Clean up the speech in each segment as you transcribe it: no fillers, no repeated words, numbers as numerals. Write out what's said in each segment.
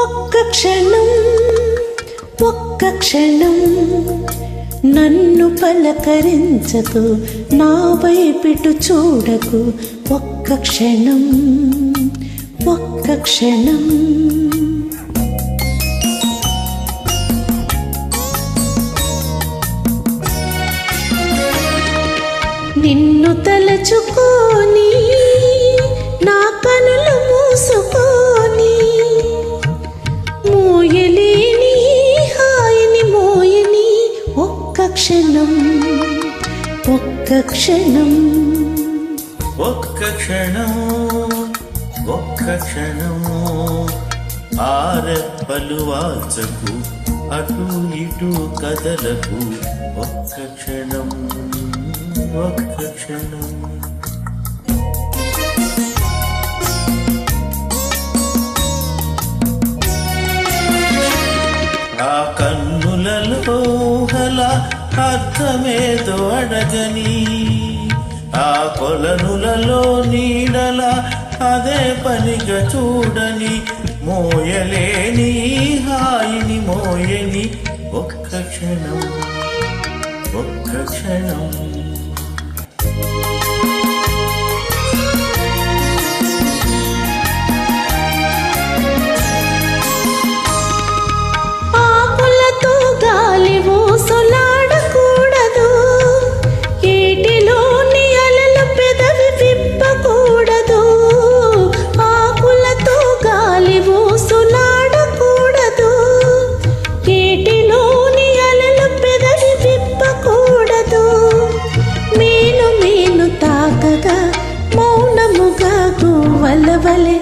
ఒక్క క్షణం ఒక్క క్షణం నన్ను పలకరించకు, నా వైపిటు చూడకు. ఒక్క క్షణం ఒక్క క్షణం నిన్ను తలచుకోని నా కనులు మూసుకొని మోయలేని హాయిని మోయని ఒక్క క్షణం ఒక్క క్షణం ఒక్క క్షణం ఒక్క క్షణం ఆరెప్పలు వాచకు, అటు ఇటు కదలకు. ఒక్క క్షణం ఒక్క క్షణం ఆ కన్నులలో హల అర్థమేదో అడగని, ఆ కొలనులలో నీడల అదే పనిగా చూడని. మోయలేని హాయిని మోయని ఒక్క క్షణం ఒక్క క్షణం ఆకులతో గాలి ఊసలాడకూడదు, ఏటిలోని అలలు పెదవి విప్పకూడదు. ఆకులతో గాలి ఊసలాడకూడదు, ఏటిలోని అలలు పెదవి విప్పకూడదు. మేను మేను తాకగా మౌనముగా గువ్వలవలె,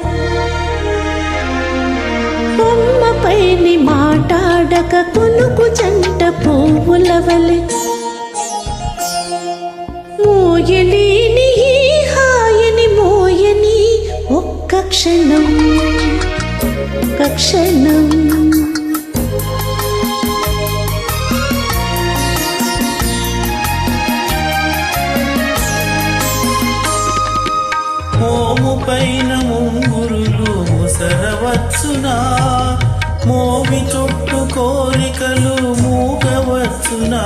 బొమ్మపైని మాటాడక కొనుకు జంట పువ్వుల వలె. మోయలేని హాయని మోయని ఒక్క క్షణం ఒక్క క్షణం మోము పైన ముంగురులు ముసరవచ్చునా, మోవి చుట్టూ కోరికలు మూగవచ్చునా.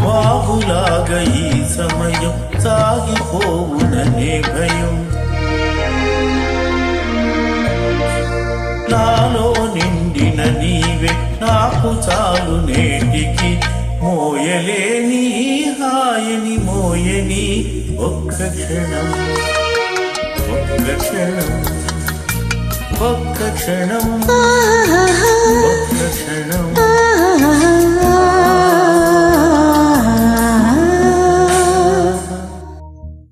బాబులాగా ఈ సమయం సాగిపోవుననే భయం, నాలో నిండిన నీవే నాకు చాలు నేటికి. మోయలేని హాయని మోయని ఒక్క క్షణం ఒక్క క్షణం ఒక్క క్షణం ఒక్క క్షణం.